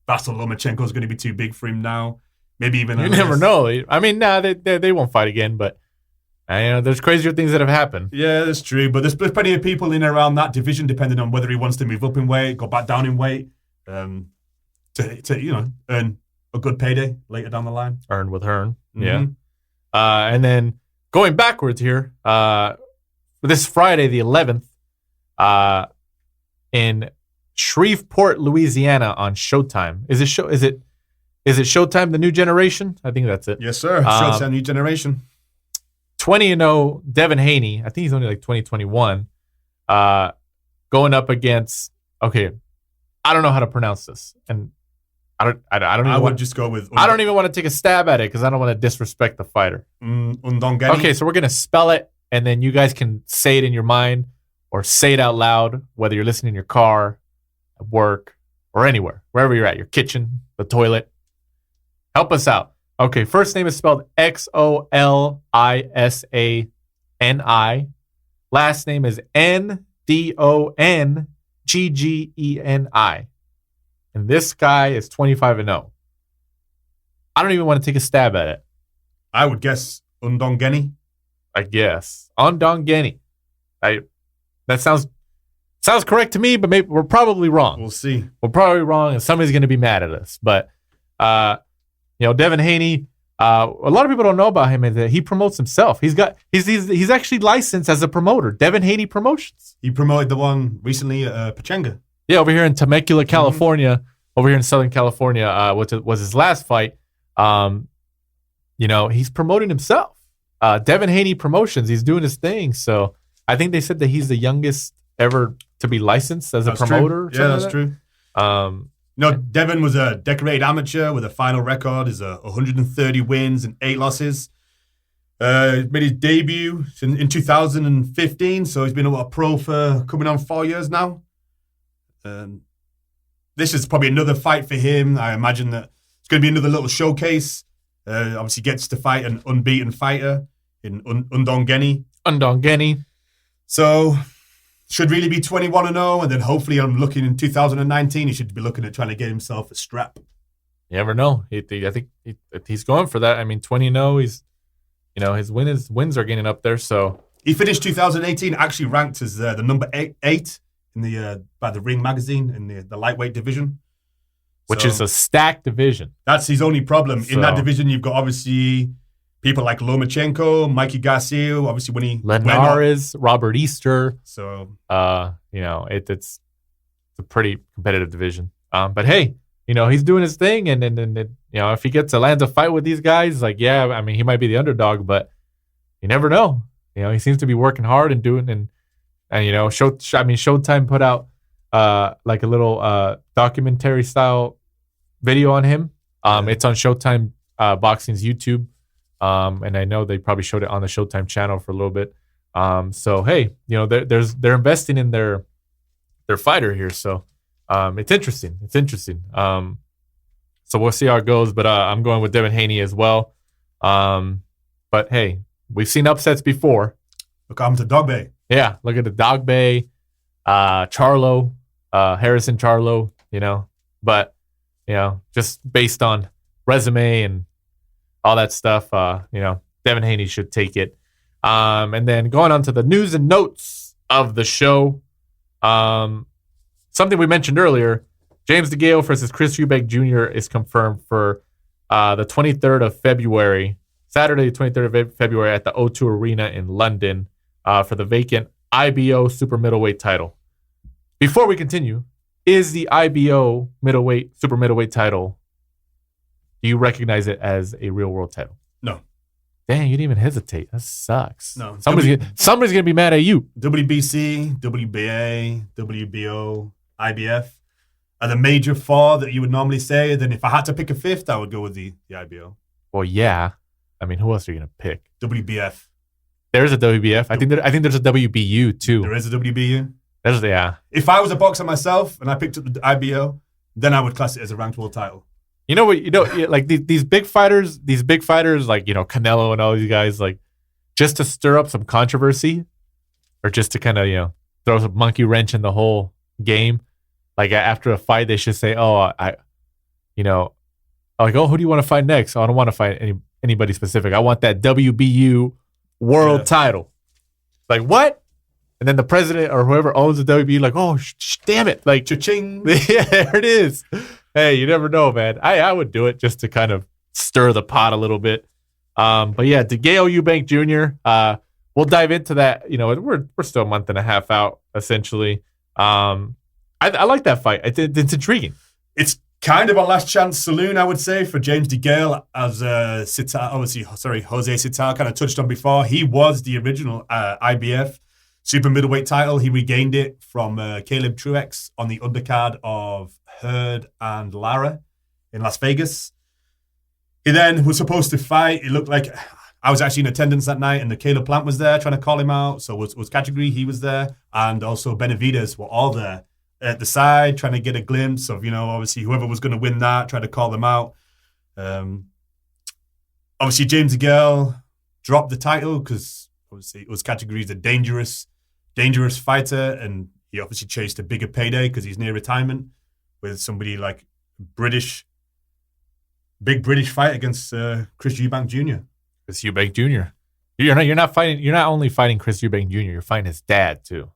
Vasyl Lomachenko is going to be too big for him now. Maybe even you never know. I mean, they won't fight again, but there's crazier things that have happened. Yeah, that's true. But there's plenty of people in and around that division, depending on whether he wants to move up in weight, go back down in weight, to earn a good payday later down the line. Earn with Hearn, yeah. And then going backwards here, this Friday the 11th, in Shreveport, Louisiana, on Showtime. Is it Showtime, the new generation? I think that's it. Yes, sir. Showtime, new generation. 20-0 Devin Haney. I think he's only like 2021. Going up against. Okay, I don't know how to pronounce this, and I would just go with. I don't even want to take a stab at it because I don't want to disrespect the fighter. Undongeni. Okay, so we're gonna spell it, and then you guys can say it in your mind or say it out loud, whether you're listening in your car, at work, or anywhere, wherever you're at, your kitchen, the toilet. Help us out. Okay, first name is spelled Xolisani. Last name is Ndonggeni. And this guy is 25-0. I don't even want to take a stab at it. I would guess Undongeni. I guess. Undongeni. That sounds correct to me, but maybe we're probably wrong. We'll see. We're probably wrong, and somebody's going to be mad at us. But, Devin Haney, a lot of people don't know about him is that he promotes himself. He's actually licensed as a promoter. Devin Haney Promotions. He promoted the one recently at Pechanga. Yeah, over here in Temecula, California, over here in Southern California, which was his last fight. he's promoting himself. Devin Haney Promotions, he's doing his thing. So I think they said that he's the youngest ever to be licensed as a promoter. Yeah, that's true. Devin was a decorated amateur with a final record is 130 wins and 8 losses. Made his debut in 2015, so he's been a pro for coming on 4 years now. This is probably another fight for him. I imagine that it's going to be another little showcase. Obviously gets to fight an unbeaten fighter in Undongeni. So should really be 21-0, and then hopefully I'm looking in 2019, he should be looking at trying to get himself a strap. You never know. I think he's going for that. I mean, 20-0, he's, his wins are getting up there. So he finished 2018 actually ranked as the number 8 in the by the Ring magazine in the lightweight division, which is a stacked division. That's his only problem. In that division, you've got obviously people like Lomachenko, Mikey Garcia, obviously when he Linares, Robert Easter. So it's a pretty competitive division. But hey, he's doing his thing, and if he lands a fight with these guys, he might be the underdog, but you never know. He seems to be working hard and doing and Showtime put out like a little documentary style video on him. It's on Showtime Boxing's YouTube. And I know they probably showed it on the Showtime channel for a little bit. So hey, they're investing in their fighter here. So it's interesting. So we'll see how it goes. But I'm going with Devin Haney as well. But hey, we've seen upsets before. Look on to Dog Bay. Yeah, look at the Dog Bay, Charlo, Harrison Charlo. But just based on resume and all that stuff, Devin Haney should take it. And then going on to the news and notes of the show, something we mentioned earlier, James Degale versus Chris Eubank Jr. is confirmed for the 23rd of February, Saturday, the 23rd of February at the O2 Arena in London for the vacant IBO super middleweight title. Before we continue, is the IBO super middleweight title, do you recognize it as a real world title? No. Dang, you didn't even hesitate. That sucks. No. Somebody's going to be mad at you. WBC, WBA, WBO, IBF are the major 4 that you would normally say. Then if I had to pick a 5th, I would go with the IBO. Well, yeah. I mean, who else are you going to pick? WBF. There's a WBF. I think there's a WBU too. There is a WBU? Yeah. If I was a boxer myself and I picked up the IBO, then I would class it as a ranked world title. You know what? Like these big fighters, like Canelo and all these guys, like just to stir up some controversy, or just to kind of throw some monkey wrench in the whole game. Like after a fight, they should say, "Oh, who do you want to fight next? Oh, I don't want to fight anybody specific. I want that WBU world title." Like what? And then the president or whoever owns the WBU, like, oh, damn it, like cha-ching. Yeah, there it is. Hey, you never know, man. I would do it just to kind of stir the pot a little bit. But yeah, Degale Eubank Jr. We'll dive into that. We're still a month and a half out, essentially. I like that fight. It's intriguing. It's kind of a last chance saloon, I would say, for James Degale, as Jose Cital kind of touched on before. He was the original IBF super middleweight title. He regained it from Caleb Truex on the undercard of Hurd and Lara in Las Vegas. He then was supposed to fight. It looked like I was actually in attendance that night, and the Caleb Plant was there trying to call him out. So was Ucategui, he was there, and also Benavidez were all there at the side trying to get a glimpse of, obviously whoever was going to win that, try to call them out. Obviously James Degale dropped the title because obviously Ucategui is a dangerous fighter, and he obviously chased a bigger payday because he's near retirement with somebody like big British fight against Chris Eubank Jr. Chris Eubank Jr. You're not only fighting Chris Eubank Jr., you're fighting his dad too.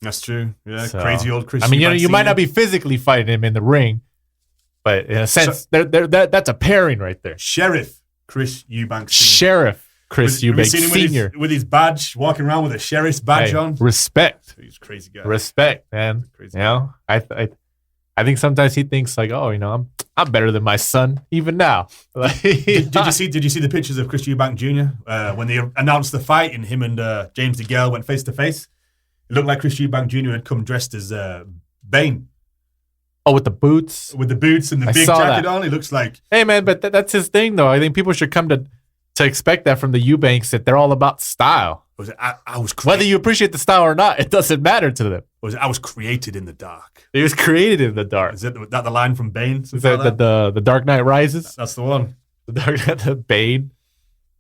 That's true. Yeah, so, crazy old Chris. I mean, Eubank you might not be physically fighting him in the ring, but in a sense, that's a pairing right there. Sheriff Chris Eubank. Sheriff Chris Eubank Sr. With his badge, walking around with a sheriff's badge on. Respect. He's a crazy guy. Respect, man. Crazy guy. I think sometimes he thinks like, oh, I'm better than my son even now. Like, Did you see the pictures of Chris Eubank Jr. When they announced the fight and him and James Degale went face to face? It looked like Chris Eubank Jr. had come dressed as Bane. Oh, with the boots? With the boots and the big jacket on. It looks like... Hey, man, but that's his thing, though. I think people should come to expect that from the Eubanks, that they're all about style. Whether you appreciate the style or not, it doesn't matter to them. I was created in the dark. He was created in the dark. Is that the line from Bane? Is that the Dark Knight Rises? That's the one. The Bane.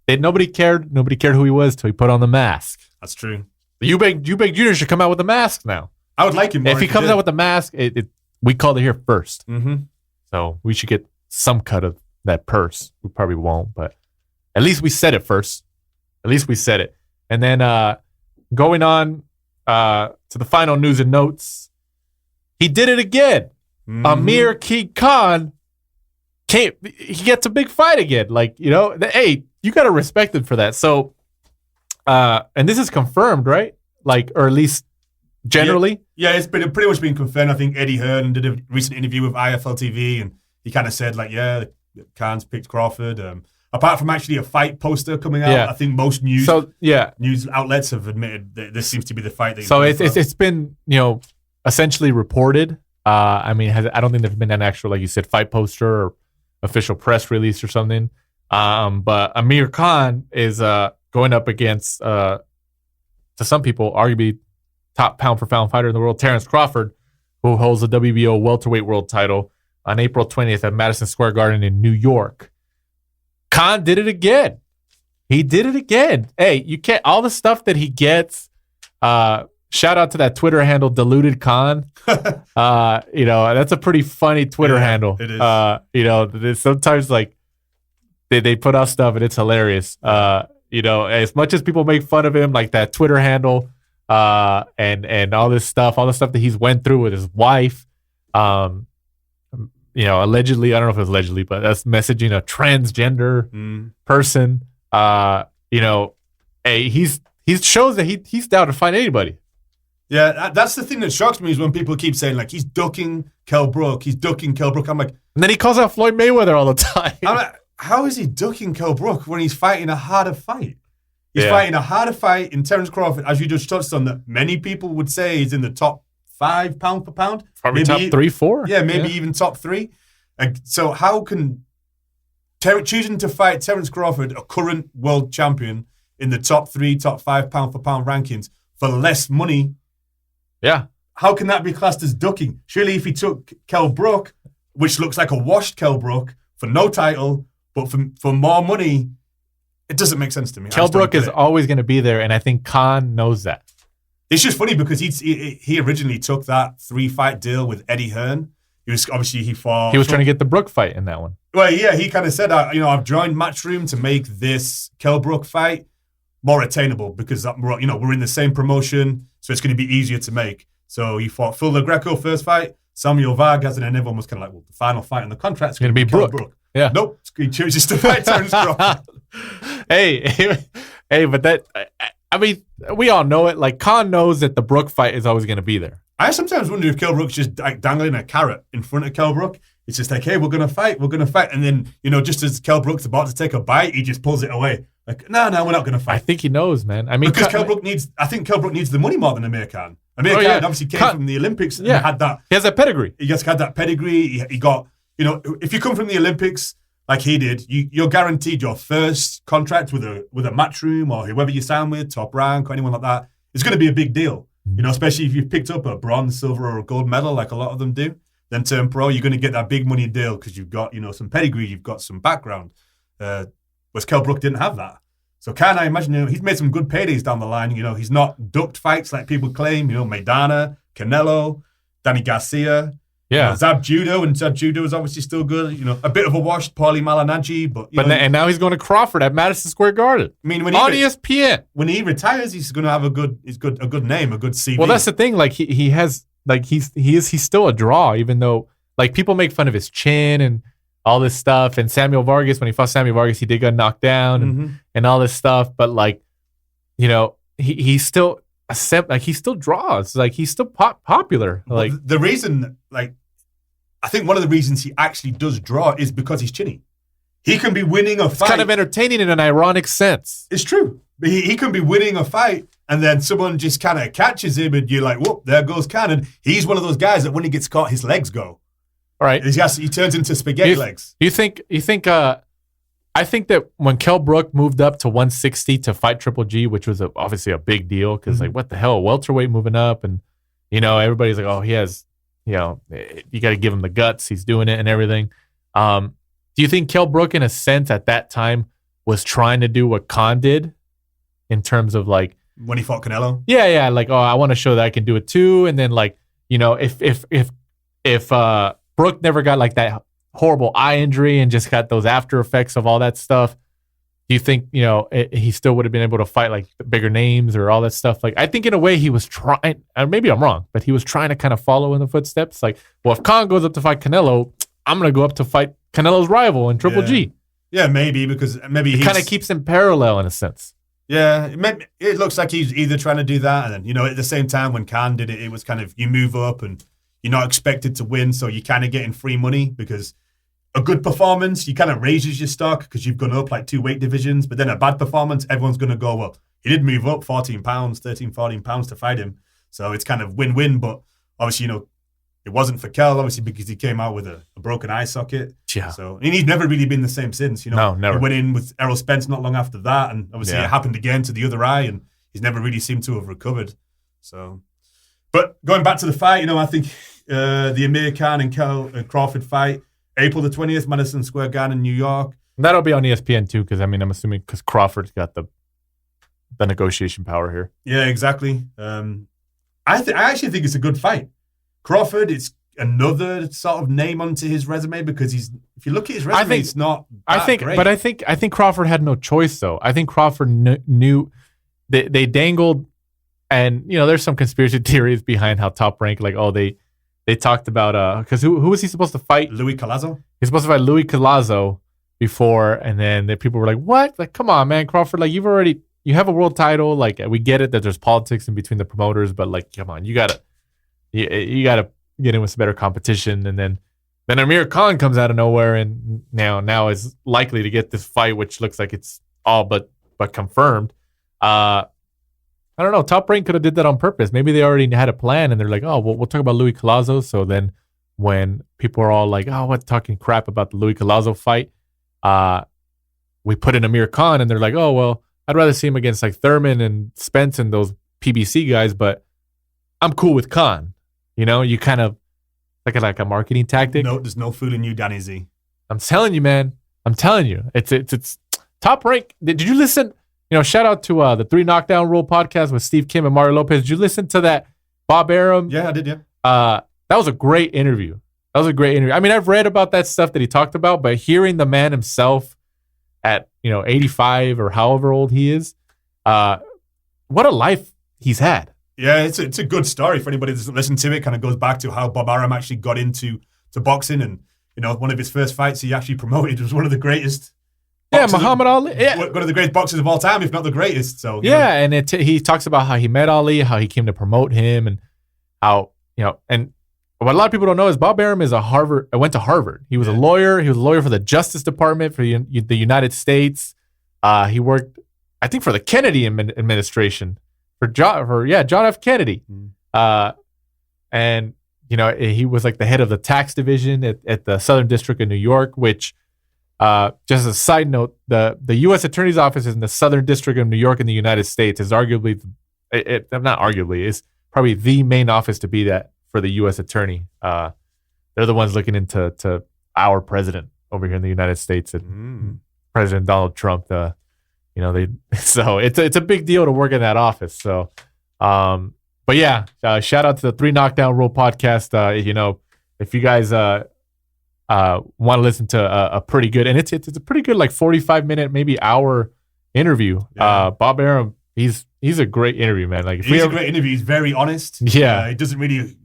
Nobody cared who he was till he put on the mask. That's true. Eubank Jr. should come out with a mask now. I would like him more if he comes out with the mask. We called it here first, so we should get some cut of that purse. We probably won't, but at least we said it first. At least we said it, and then going on to the final news and notes. He did it again. Amir Khan he gets a big fight again. Like, hey, you got to respect him for that. So, and this is confirmed, right? Like, or at least generally. Yeah, it's pretty much been confirmed. I think Eddie Hearn did a recent interview with IFL TV, and he kind of said, like, yeah, Khan's picked Crawford. Apart from actually a fight poster coming out, I think most news outlets have admitted that this seems to be the fight. It's been, essentially reported. I don't think there's been an actual, like you said, fight poster or official press release or something. But Amir Khan is going up against, to some people, arguably top pound-for-pound fighter in the world, Terrence Crawford, who holds the WBO welterweight world title on April 20th at Madison Square Garden in New York. Khan did it again. He did it again. Hey, you can't, all the stuff that he gets, shout out to that Twitter handle, Diluted Khan. That's a pretty funny Twitter handle. It is. Sometimes like they put out stuff and it's hilarious. As much as people make fun of him, like that Twitter handle, and all this stuff, that he's went through with his wife, allegedly, I don't know if it was allegedly, but that's messaging a transgender person. He shows that he's down to fight anybody. Yeah, that's the thing that shocks me is when people keep saying, like, he's ducking Kell Brook. I'm like... And then he calls out Floyd Mayweather all the time. I'm like, how is he ducking Kell Brook when he's fighting a harder fight? He's fighting a harder fight in Terrence Crawford, as you just touched on, that many people would say he's in the top 5 pound for pound. Probably top 3, 4. Yeah, maybe even top 3. So how can... choosing to fight Terrence Crawford, a current world champion, in the top 3, top 5 pound for pound rankings for less money... Yeah. How can that be classed as ducking? Surely if he took Kell Brook, which looks like a washed Kell Brook, for no title, but for more money, it doesn't make sense to me. Kell Brook is always going to be there, and I think Khan knows that. It's just funny because he originally took that 3-fight deal with Eddie Hearn. He was trying to get the Brook fight in that one. Well, yeah, he kind of said, I've joined Matchroom to make this Kell Brook fight more attainable because we're in the same promotion, so it's going to be easier to make. So he fought Phil Greco first fight, Samuel Vargas, and then everyone was kind of like, well, the final fight in the contract is going to be Brook. Yeah. Nope, he chooses to fight Terrence Crawford. Hey, but that, we all know it. Like, Khan knows that the Brook fight is always going to be there. I sometimes wonder if Kell Brook's just like dangling a carrot in front of Kell Brook. It's just like, hey, we're going to fight. And then, just as Kell Brook's about to take a bite, he just pulls it away. Like, no, we're not going to fight. I think he knows, man. Because Kell Brook needs the money more than Amir Khan. Amir Khan obviously came from the Olympics and had that. He has that pedigree. He just had that pedigree. He got, if you come from the Olympics like he did, you're guaranteed your first contract with a Matchroom or whoever you sign with, Top Rank or anyone like that. It's going to be a big deal. Especially if you've picked up a bronze, silver, or a gold medal like a lot of them do. Then turn pro, you're going to get that big money deal because you've got, some pedigree, you've got some background. Whereas Kell Brook didn't have that. So I imagine, he's made some good paydays down the line. He's not ducked fights like people claim. Maidana, Canelo, Danny Garcia. Yeah. Zab Judo, and Zab Judo is obviously still good. A bit of a washed Paulie Malignaggi, but and now he's going to Crawford at Madison Square Garden. When on ESPN. When he retires, he's going to have a good name, a good CV. Well, that's the thing. Like he has, like he's still a draw, even though like people make fun of his chin and all this stuff. And Samuel Vargas, when he fought Samuel Vargas, he did get knocked down and all this stuff. But like, he still he still draws. Like he's still popular. Like the reason, like, I think one of the reasons he actually does draw is because he's chinny. He can be winning a fight. It's kind of entertaining in an ironic sense. It's true. He can be winning a fight, and then someone just kind of catches him, and you're like, whoop, there goes Cannon. He's one of those guys that when he gets caught, his legs go. All right. He turns into spaghetti legs. You think I think that when Kell Brook moved up to 160 to fight Triple G, which was obviously a big deal, because like, what the hell, welterweight moving up, and everybody's like, oh, he has, you got to give him the guts, he's doing it and everything. Do you think Kell Brook, in a sense, at that time, was trying to do what Khan did, in terms of like when he fought Canelo? Yeah, like, oh, I want to show that I can do it too, and then like, if Brook never got like that horrible eye injury and just got those after effects of all that stuff, do you think, he still would have been able to fight like the bigger names or all that stuff? Like, I think in a way he was trying, and maybe I'm wrong, but he was trying to kind of follow in the footsteps. Like, well, if Khan goes up to fight Canelo, I'm going to go up to fight Canelo's rival in Triple G. Yeah, maybe, because maybe he kind of keeps in parallel in a sense. Yeah, it looks like he's either trying to do that, and then, at the same time when Khan did it, it was kind of, you move up and you're not expected to win, so you're kind of getting free money, because a good performance, you kind of raises your stock because you've gone up like 2 weight divisions, but then a bad performance, everyone's going to go, well, he did move up 14 pounds to fight him, so it's kind of win-win, but obviously, it wasn't for Kell, obviously, because he came out with a broken eye socket. Yeah. So, and he's never really been the same since, No, never. He went in with Errol Spence not long after that, and obviously it happened again to the other eye, and he's never really seemed to have recovered. So, but going back to the fight, I think the Amir Khan and Crawford fight, April the 20th, Madison Square Garden in New York. That'll be on ESPN too, because I'm assuming because Crawford's got the negotiation power here. Yeah, exactly. I actually think it's a good fight. Crawford, it's another sort of name onto his resume, because if you look at his resume, it's not great. But I think Crawford had no choice though. I think Crawford knew they dangled, and there's some conspiracy theories behind how Top Rank, like, oh, they talked about because who was he supposed to fight? Louis Collazo. He's supposed to fight Louis Collazo before, and then the people were like, what? Like, come on, man, Crawford, like, you have a world title, like, we get it that there's politics in between the promoters, but like, come on, you gotta get in with some better competition. And then Amir Khan comes out of nowhere, and now is likely to get this fight, which looks like it's all but confirmed. I don't know. Top Rank could have did that on purpose. Maybe they already had a plan, and they're like, oh, well, we'll talk about Louis Collazo. So then when people are all like, oh, what, talking crap about the Louis Collazo fight, we put in Amir Khan, and they're like, oh, well, I'd rather see him against like Thurman and Spence and those PBC guys, but I'm cool with Khan. You kind of like a marketing tactic. No, there's no fooling you, Danny Z. I'm telling you, man. I'm telling you. It's Top Rank. Did you listen? Shout out to the 3 Knockdown Rule podcast with Steve Kim and Mario Lopez. Did you listen to that Bob Arum? Yeah, I did, yeah. That was a great interview. I mean, I've read about that stuff that he talked about, but hearing the man himself at, 85 or however old he is, what a life he's had. Yeah, it's a good story for anybody that doesn't listen to it. Kind of goes back to how Bob Arum actually got into boxing, and one of his first fights he actually promoted was one of the greatest. Muhammad Ali. Yeah, one of the great boxers of all time, if not the greatest. So and he talks about how he met Ali, how he came to promote him, and how and what a lot of people don't know is Bob Arum went to Harvard. He was a lawyer. He was a lawyer for the Justice Department for the United States. He worked, I think, for the Kennedy administration. For John F. Kennedy. And, he was like the head of the tax division at the Southern District of New York, which, just as a side note, the U.S. Attorney's Office in the Southern District of New York in the United States is arguably, is probably the main office to be that for the U.S. Attorney. They're the ones looking into our president over here in the United States, and President Donald Trump, so it's a big deal to work in that office. So, but yeah, shout out to the 3 Knockdown Rule podcast. If you guys want to listen to a pretty good, and it's a pretty good, like 45-minute, maybe hour interview. Yeah. Bob Arum, he's a great interview, man. Like, he's a great interview. He's very honest. Yeah, he doesn't really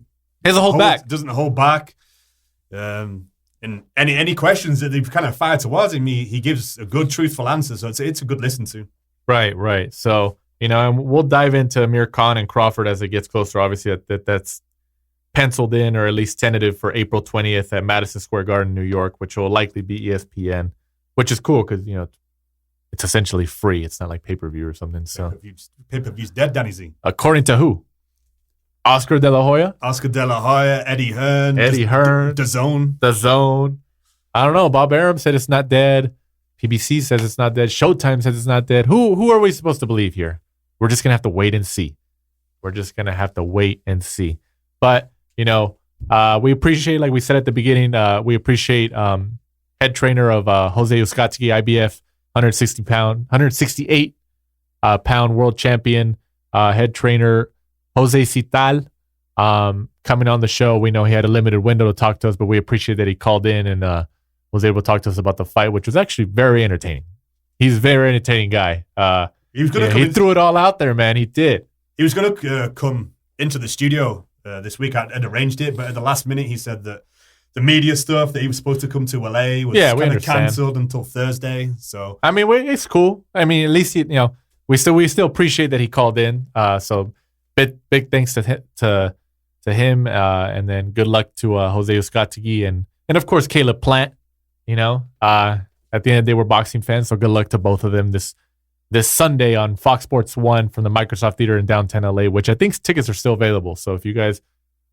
hold back. Doesn't hold back. And any questions that they've kind of fired towards him, he gives a good, truthful answer. So it's a good listen to. Right. So, and we'll dive into Amir Khan and Crawford as it gets closer. Obviously, that's penciled in, or at least tentative, for April 20th at Madison Square Garden, New York, which will likely be ESPN, which is cool because, it's essentially free. It's not like pay-per-view or something. So Pay-per-view's dead, Danny Z. According to who? Oscar De La Hoya? Oscar De La Hoya, Eddie Hearn. The Zone. The Zone. I don't know. Bob Arum said it's not dead. PBC says it's not dead. Showtime says it's not dead. Who are we supposed to believe here? We're just going to have to wait and see. But, we appreciate, like we said at the beginning, we appreciate head trainer of Jose Ucategui, IBF, 168 pound world champion, head trainer Jose Cital, coming on the show. We know he had a limited window to talk to us, but we appreciate that he called in and was able to talk to us about the fight, which was actually very entertaining. He's a very entertaining guy. He threw it all out there, man. He did. He was going to come into the studio this week. I'd arranged it, but at the last minute, he said that the media stuff that he was supposed to come to LA was kind of canceled until Thursday. So I mean, it's cool. I mean, at least we still appreciate that he called in. So big thanks to him, and then good luck to Jose Ucategui and of course Caleb Plant. At the end of the day, we're boxing fans, so good luck to both of them this Sunday on Fox Sports 1 from the Microsoft Theater in downtown LA, which I think tickets are still available. So if you guys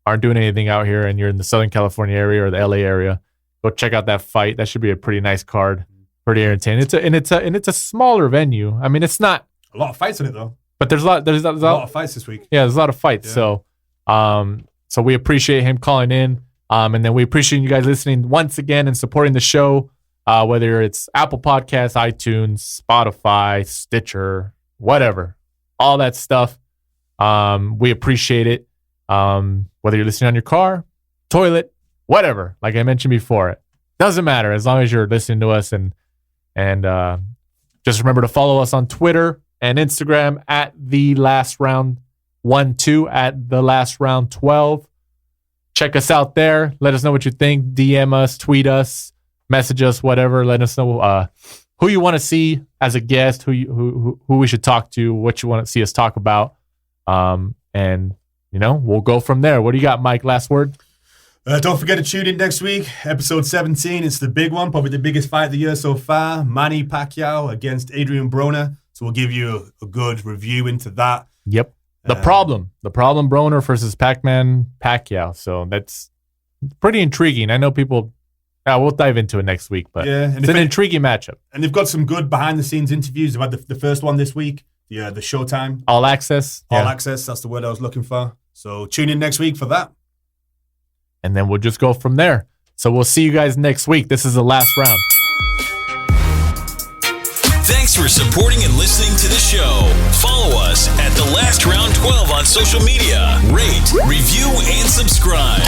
aren't doing anything out here and you're in the Southern California area or the LA area, go check out that fight. That should be a pretty nice card, pretty entertaining. It's a smaller venue. I mean, it's not a lot of fights in it though. But there's a lot of fights this week. Yeah, there's a lot of fights. Yeah. So we appreciate him calling in, and then we appreciate you guys listening once again and supporting the show. Whether it's Apple Podcasts, iTunes, Spotify, Stitcher, whatever, all that stuff. We appreciate it. Whether you're listening on your car, toilet, whatever, like I mentioned before, it doesn't matter as long as you're listening to us. And just remember to follow us on Twitter and Instagram at The Last Round 12, at The Last Round 12. Check us out there. Let us know what you think. DM us, tweet us, message us, whatever. Let us know who you want to see as a guest, who we should talk to, what you want to see us talk about, and we'll go from there. What do you got, Mike? Last word. Don't forget to tune in next week, episode 17. It's the big one, probably the biggest fight of the year so far. Manny Pacquiao against Adrian Broner. So we'll give you a good review into that. Yep. The problem Broner versus Pac-Man Pacquiao. So that's pretty intriguing. I know people. We'll dive into it next week, but it's an intriguing matchup. And they've got some good behind-the-scenes interviews. They've had the first one this week, the Showtime. All Access. All Access, that's the word I was looking for. So tune in next week for that. And then we'll just go from there. So we'll see you guys next week. This is The Last Round. Thanks for supporting and listening to the show. Follow us at The Last Round 12 on social media. Rate, review, and subscribe.